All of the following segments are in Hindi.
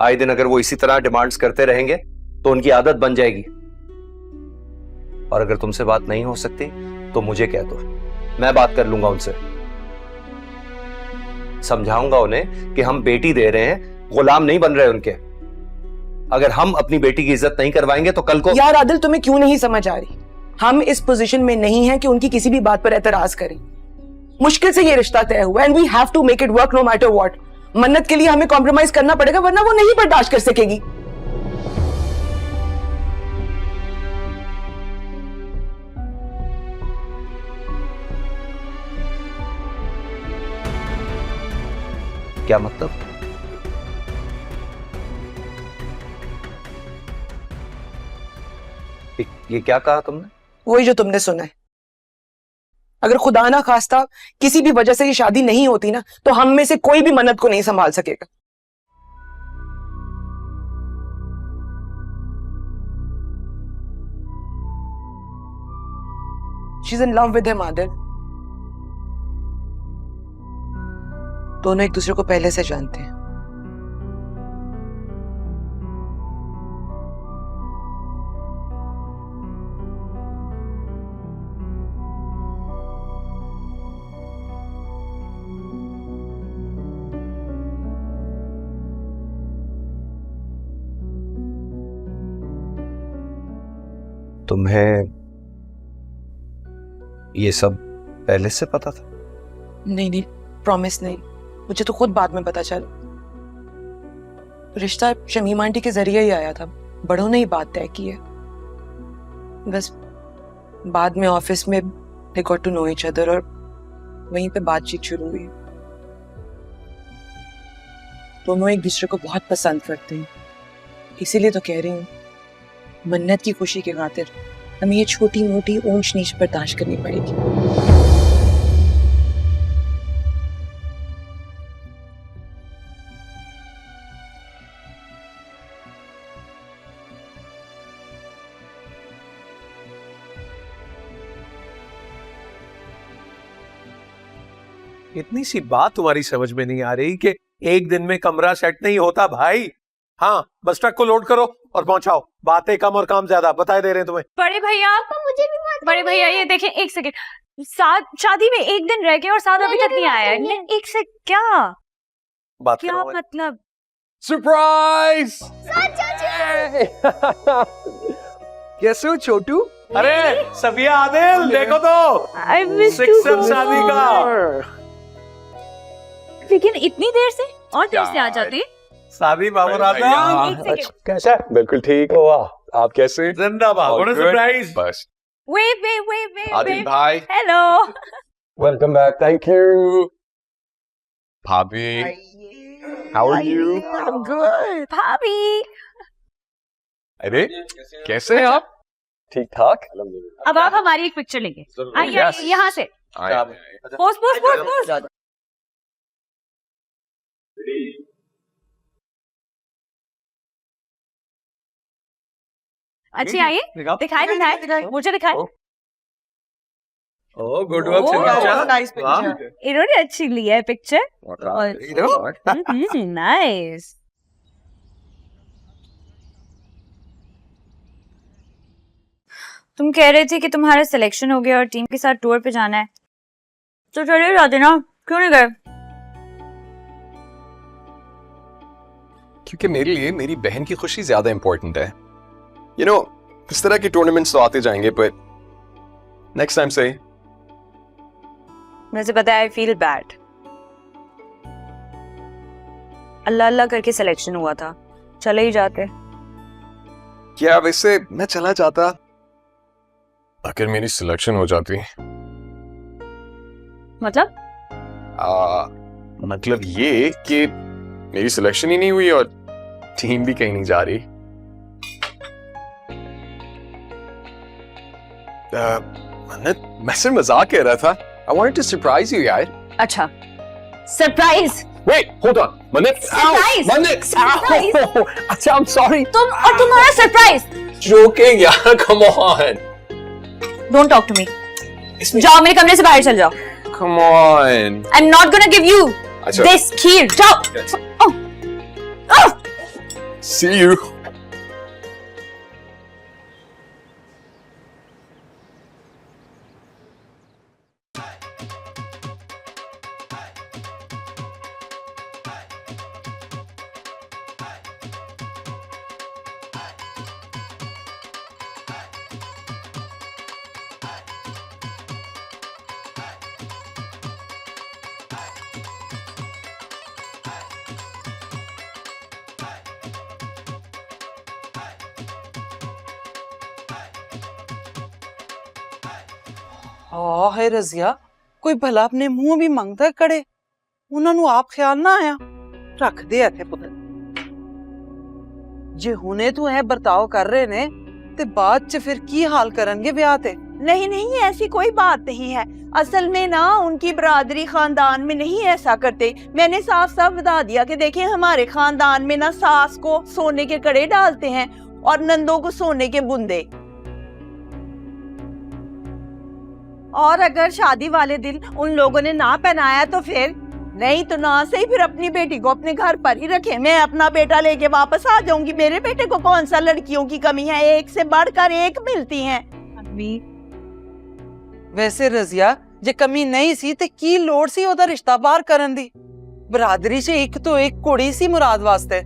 आए दिन अगर वो इसी तरह डिमांड्स करते रहेंगे तो उनकी आदत बन जाएगी। और अगर तुमसे बात नहीं हो सकती तो मुझे कह दो, मैं बात कर लूंगा उनसे। समझाऊंगा उन्हें कि हम बेटी दे रहे हैं, गुलाम नहीं बन रहे उनके। अगर हम अपनी बेटी की इज्जत नहीं करवाएंगे तो कल को। यार आदिल, तुम्हें क्यों नहीं समझ आ रही? हम इस पोजीशन में नहीं हैं कि उनकी किसी भी बात पर एतराज करें। मुश्किल से ये रिश्ता तय हुआ and we have to make it work no matter what. मन्नत के लिए हमें कॉम्प्रोमाइज करना पड़ेगा, वरना वो नहीं बर्दाश्त कर सकेगी। क्या मतलब? ये क्या कहा तुमने? वही जो तुमने सुना है। अगर खुदा ना खास्ता किसी भी वजह से ये शादी नहीं होती ना, तो हम में से कोई भी मन्नत को नहीं संभाल सकेगा। She's in love with him, Adil. दोनों एक दूसरे को पहले से जानते हैं। तुम्हें ये सब पहले से पता था? नहीं, प्रॉमिस नहीं। मुझे तो खुद बाद में पता चला। रिश्ता शमीम आंटी के जरिए ही आया था, बड़ों ने ही बात तय की है। बस बाद में ऑफिस में they got to know each other और वहीं पे बातचीत शुरू हुई। दोनों एक दूसरे को बहुत पसंद करते हैं, इसीलिए तो कह रही हूँ मन्नत की खुशी की खातिर हमें ये छोटी मोटी ऊंच नीच बर्दाश्त करनी पड़ेगी। इतनी सी बात तुम्हारी समझ में नहीं आ रही कि एक दिन में कमरा सेट नहीं होता भाई। हाँ, बस ट्रक को लोड करो और पहुंचाओ। बातें कम और काम ज्यादा, बताए दे रहे हैं तुम्हें। बड़े भैया, मुझे भी बड़े भैया ये देखें, एक सेकंड। शादी में एक दिन रह गए और साद अभी तक नहीं आया है। एक से क्या बात क्या मतलब? सरप्राइज! कैसे हो छोटू? अरे सबिया, आदिल, देखो तो I miss you सिक्सम so शादी का। लेकिन इतनी देर से और देर से आ जाते। शादी बाबू राजा कैसा? बिल्कुल ठीक। वाह, आप कैसे? जिंदा बाबू, सरप्राइज। बस Wait. आदिल भाई, Hello. Welcome back. Thank you. भाभी, how are you? I'm good. भाभी, अरे कैसे हैं आप? ठीक ठाक। अब आप हमारी एक पिक्चर लेंगे। आइए यहाँ से। पोस्ट। अच्छी आइए, दिखाए मुझे दिखाए। Oh good work Sabiya. Nice picture. इन्होंने अच्छी ली है पिक्चर। नाइस। तुम कह रहे थे कि तुम्हारा सिलेक्शन हो गया और टीम के साथ टूर पे जाना है, तो चले जाते ना, क्यों नहीं गए? क्योंकि मेरे लिए मेरी बहन की खुशी ज्यादा इंपॉर्टेंट है। यू नो, इस तरह के टूर्नामेंट्स तो आते जाएंगे, पर नेक्स्ट टाइम से। मुझे पता है, आई फील बैड। अल्लाह करके सिलेक्शन हुआ था, चले ही जाते। क्या वैसे मैं चला जाता अगर मेरी सिलेक्शन हो जाती? मतलब? मतलब ये कि मेरी सिलेक्शन ही नहीं हुई और टीम भी कहीं नहीं जा रही। मन्नत, मैं सिर्फ मजाक कर रहा था। I wanted to surprise you, यार। अच्छा, सरप्राइज। Wait, hold on, मन्नत। Surprise! मन्नत। Surprise! अच्छा, I'm sorry। तुम और तुम्हारा सरप्राइज। Joking, यार, come on। Don't talk to me. जाओ, मेरे कमरे से बाहर चल जाओ। Come on। I'm not gonna give you अच्छा। this खीर। जाओ। See you. ਹਾਂ ਹੈ ਰਜ਼ੀਆ, ਕੋਈ ਭਲਾ ਆਪਣੇ ਮੂੰਹ ਵੀ ਮੰਗਦਾ ਕੜੇ, ਉਹਨਾਂ ਨੂੰ ਆਪ ਖਿਆਲ ਨਾ ਆਇਆ। ਰੱਖਦੇ ਆ ਇੱਥੇ ਪੁੱਤ, ਜੇ ਹੁਣੇ ਤੂੰ ਇਹ ਬਰਤਾਓ ਕਰ ਰਹੇ ਨੇ ਤੇ ਬਾਅਦ ਚ ਫਿਰ ਕੀ ਹਾਲ ਕਰਨਗੇ ਵਿਆਹ ਤੇ। नहीं नहीं, ऐसी कोई बात नहीं है। असल में ना उनकी बरादरी खानदान में नहीं ऐसा करते। मैंने साफ साफ बता दिया कि देखें, हमारे खानदान में ना सास को सोने के कड़े डालते हैं और नंदों को सोने के बुंदे। और अगर शादी वाले दिन उन लोगों ने ना पहनाया तो फिर नहीं, तो ना सही, फिर अपनी बेटी को अपने घर पर ही रखें। मैं अपना बेटा लेके वापस आ जाऊंगी। मेरे बेटे को कौन सा लड़कियों की कमी है, एक से बढ़कर एक मिलती हैं। अम्मी वैसे रजिया, जे कमी नहीं सी ते की लोड़ सी ओदा रिश्ता बाहर करन दी। बरादरी च एक तो एक कुड़ी सी मुराद वास्ते।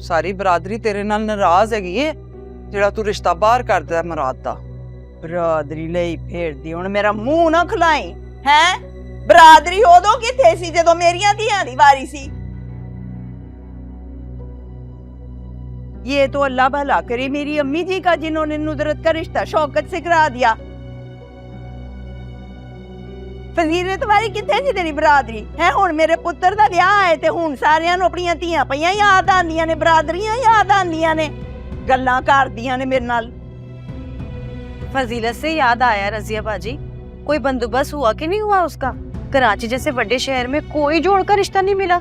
सारी बरादरी तेरे नाल नाराज हैगी है जेड़ा तू रिश्ता बाहर करदा है मुराद दा। बरादरी लई फेरदी, हुण मेरा मुंह ना खुलाई है। बरादरी उदों किथे सी जदों मेरियां धीआं दी वारी सी। ये तो अल्लाह भला करे मेरी अम्मी जी का, जिन्होंने नुदरत का रिश्ता शौकत से करा दिया। फजीलत वाली किथे सी तेरी बरादरी है। हुण मेरे पुत्तर दा ब्याह है ते हुण सारियां नूं अपणियां धीआं पईयां याद आंदियां ने, बरादरियां याद आंदियां ने, गल्लां करदियां ने मेरे नाल। फजीलत से याद आया रजिया बाजी, कोई बंदोबस्त हुआ कि नहीं हुआ उसका? कराची जैसे बड़े शहर में कोई जोड़कर रिश्ता नहीं मिला।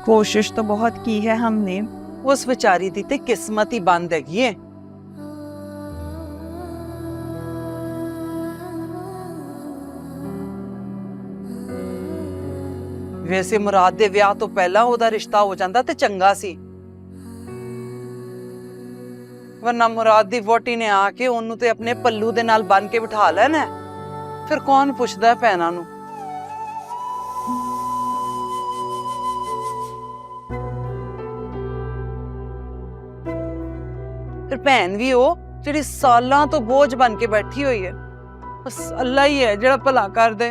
कोशिश तो बहुत की है हमने। उस बेचारी दी ते किस्मत ही बंद हैगी है। वैसे मुराद दे विआह तो पहला ओदा रिश्ता हो जांदा ते चंगा सी, वरना मुराद दी वोटी ने आके ओनू ते अपने पल्लू दे नाल बन के बिठा लेना है। फिर कौन पुछदा है भैणां नू। फिर भैन भी हो जिहड़ी सालां तो बोझ बन के बैठी हुई है। बस अल्लाह ही है जिहड़ा भला कर दे।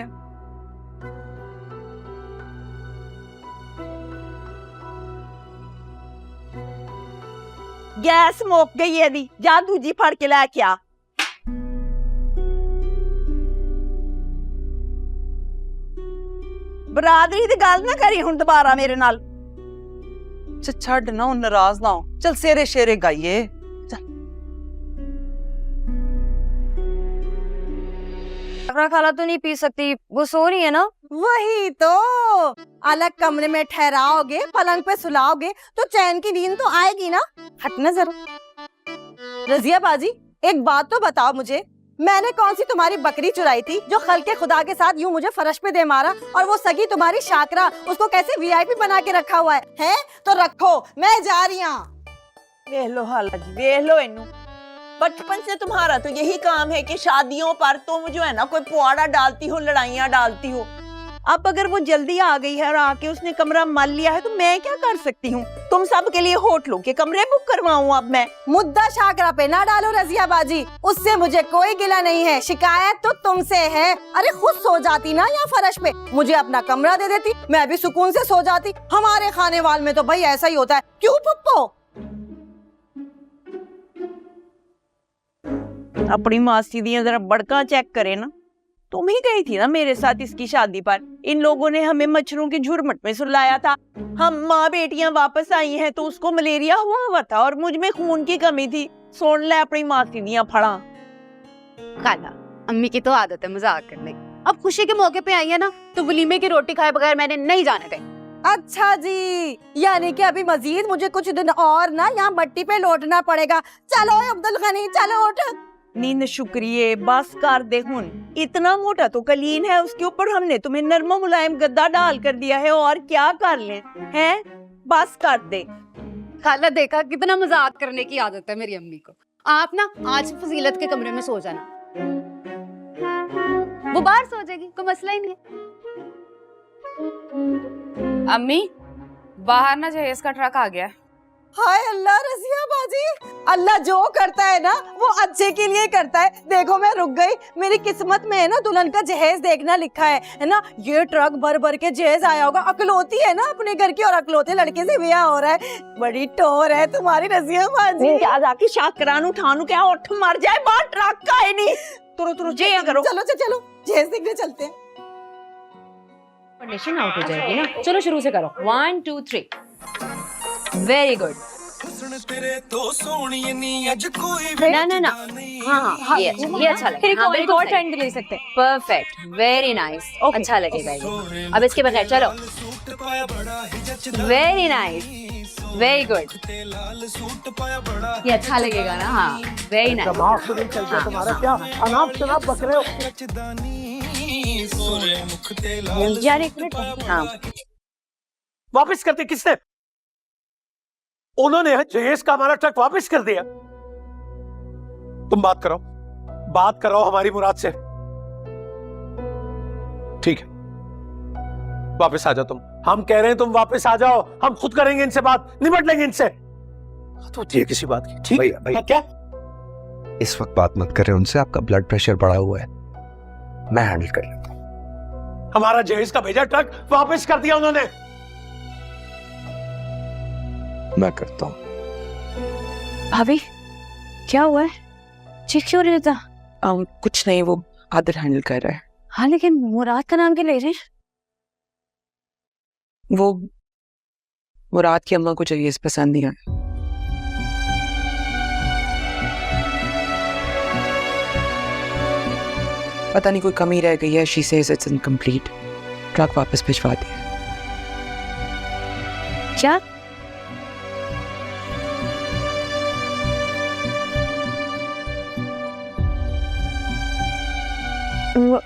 गैस मुक गई है दी, जा दूजी फड़ के लैके आ। बरादरी दी गल ना करी हुण दोबारा मेरे नाल। छड़ ना, नाराज ना हो। चल सेरे शेरे गाइए। खाला तो नहीं पी सकती, वो सो रही है ना। वही तो, अलग कमरे में ठहराओगे, पलंग पे सुलाओगे तो चैन की नींद तो आएगी ना। हटना जरा। रजिया बाजी, एक बात तो बताओ मुझे, मैंने कौन सी तुम्हारी बकरी चुराई थी जो खल्के खुदा के साथ यूं मुझे फर्श पे दे मारा? और वो सगी तुम्हारी शाकरा, उसको कैसे वीआईपी बना के रखा हुआ है? तो रखो, मैं जा रही हूँ। देख लो हालत, देख लो इन्नू। बचपन से तुम्हारा तो यही काम है कि शादियों पर तुम जो है ना कोई पुआड़ा डालती हो, लड़ाइयाँ डालती हो। अब अगर वो जल्दी आ गई है और आके उसने कमरा मल लिया है तो मैं क्या कर सकती हूँ? तुम सब के लिए होटलों के कमरे बुक करवाऊँ अब मैं? मुद्दा शाकरा पे ना डालो रजिया बाजी, उससे मुझे कोई गिला नहीं है, शिकायत तो तुमसे है। अरे खुद सो जाती ना यहाँ फर्श पे, मुझे अपना कमरा दे देती, मैं भी सुकून से सो जाती। हमारे खाने वाल में तो भाई ऐसा ही होता है, क्यों पप्पो? अपनी मासी दी जरा बड़का चेक करे ना। तुम ही गई थी ना मेरे साथ इसकी शादी पर। इन लोगों ने हमें मच्छरों के झुरमुट में सुलाया था। हम माँ बेटियां वापस आई हैं तो उसको मलेरिया हुआ था और मुझ में खून की कमी थी। सुन ले अपनी मासी दियां फड़ा। खाला, अम्मी की तो आदत है मजाक करने। अब खुशी के मौके पे आई है ना, तो वलीमे की रोटी खाए बगैर मैंने नहीं जाने कहीं। अच्छा जी, यानी कि अभी मजीद मुझे कुछ दिन और ना यहाँ मट्टी पे लौटना पड़ेगा। चलो अब्दुल गनी, चलो उठ। नींद शुक्रिये बस कर दे हुन। इतना मोटा तो कलीन है, उसके ऊपर हमने तुम्हें नरमा मुलायम गद्दा डाल कर दिया है, और क्या कर लें हैं? बस कर दे। खाला देखा कितना मजाक करने की आदत है मेरी अम्मी को। आप ना आज फजीलत के कमरे में सो जाना, वो बाहर सो जाएगी, कोई मसला ही नहीं है। अम्मी बाहर ना जहेज का ट्रक आ गया है। हाय अल्लाह रजिया बाजी, अल्लाह जो करता है ना वो अच्छे के लिए करता है। देखो मैं रुक गई, मेरी किस्मत में है ना दुल्हन का जहेज देखना लिखा है ना। ये ट्रक भर भर के जहेज आया होगा। अकलौती है ना अपने घर की, और अकलौते लड़के से ब्याह हो रहा है। बड़ी टोर है तुम्हारी रजिया बाजी। क्या जाके शाकरानू ठानू क्या उठ मर जाए, बाहर ट्रक का है नहीं। तुरो तुरो जे करो। चलो चलो जहेज देखने चलते हैं। कंडीशन आउट हो जाएगी ना। चलो शुरू से करो, 1 2 3। Very good. ना हाँ ये अच्छा लगेगा। फिर एक और ट्रेंड ले सकते हैं। परफेक्ट, वेरी नाइस, अच्छा लगेगा ये। अब इसके बगैर चलो। वेरी नाइस, वेरी गुड, ये अच्छा लगेगा ना। हाँ वेरी नाइस। तुम्हारा क्या अनाप शनाप बक रहे हो? यार एक मिनट। हाँ वापस करते किसने? उन्होंने जहेज का हमारा ट्रक वापस कर दिया। तुम बात करो हमारी मुराद से। ठीक है वापस आ जाओ तुम। हम कह रहे हैं तुम वापस आ जाओ, हम खुद करेंगे इनसे बात, निपट लेंगे इनसे। तो ये किसी बात की? ठीक भैया भैया क्या इस वक्त बात मत करें उनसे, आपका ब्लड प्रेशर बढ़ा हुआ है, मैं हैंडल कर लेता हूं। हमारा जहेज का भेजा ट्रक वापस कर दिया उन्होंने। मैं करता हूं। भाभी क्या हुआ है, चीख क्यों रहे था? कुछ नहीं, वो आदर हैंडल कर रहा है। हाँ लेकिन मुराद का नाम क्यों ले रहे हैं? वो मुराद की अम्मा को जहेज पसंद नहीं आया। पता नहीं कोई कमी रह गई है। She says it's incomplete. Truck वापस भिजवा दिया। क्या?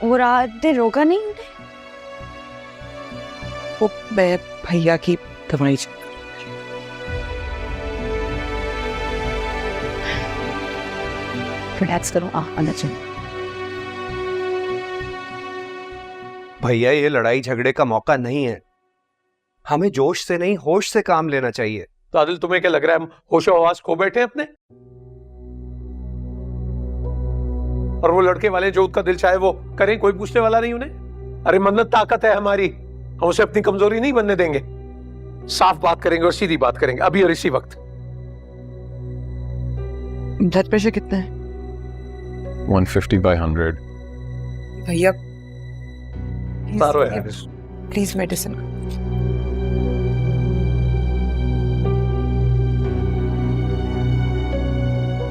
मुराद ने रोका नहीं उन्हें? वो मैं भैया की दवाई रिलैक्स करो, अंदर चलो। भैया ये लड़ाई झगड़े का मौका नहीं है, हमें जोश से नहीं होश से काम लेना चाहिए। तो आदिल तुम्हें क्या लग रहा है हम होशो हवास खो बैठे अपने? और वो लड़के वाले जो उसका दिल चाहे वो करें, कोई पूछने वाला नहीं उन्हें। अरे मन्नत ताकत है हमारी, हम उसे अपनी कमजोरी नहीं बनने देंगे। साफ बात करेंगे और सीधी बात करेंगे अभी और इसी वक्त। ब्लड प्रेशर कितना है? 150/100। भैया सारो है प्लीज मेडिसिन।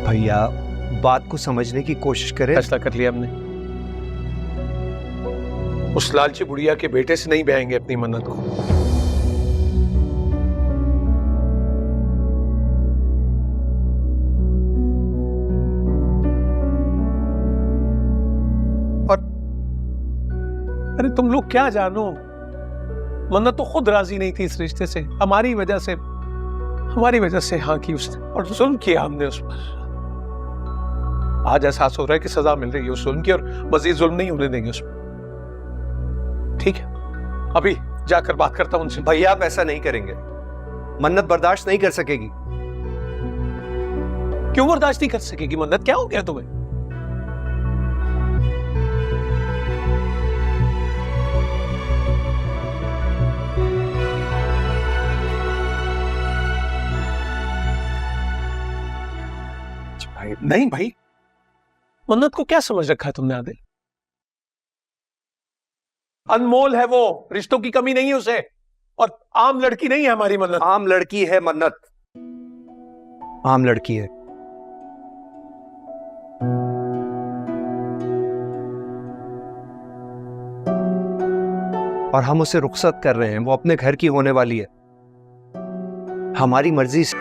भैया बात को समझने की कोशिश करें। फैसला कर लिया हमने, उस लालची बुढ़िया के बेटे से नहीं बहेंगे अपनी मन्नत को। और अरे तुम लोग क्या जानो, मन्नत तो खुद राजी नहीं थी इस रिश्ते से। हमारी वजह से हाँ की उसने, और जुल्म किया हमने उस पर। आज एहसास हो रहा है कि सजा मिल रही है उस जुल्म की, और मजीद जुल्म नहीं होने देंगे उस पर। ठीक है अभी जाकर बात करता हूं उनसे। भैया आप ऐसा नहीं करेंगे, मन्नत बर्दाश्त नहीं कर सकेगी। क्यों बर्दाश्त नहीं कर सकेगी? मन्नत क्या हो गया तुम्हें? नहीं भाई, मन्नत को क्या समझ रखा है तुमने आदिल? अनमोल है वो, रिश्तों की कमी नहीं है उसे, और आम लड़की नहीं है हमारी मन्नत। आम लड़की है मन्नत, आम लड़की है। और हम उसे रुखसत कर रहे हैं, वो अपने घर की होने वाली है। हमारी मर्जी से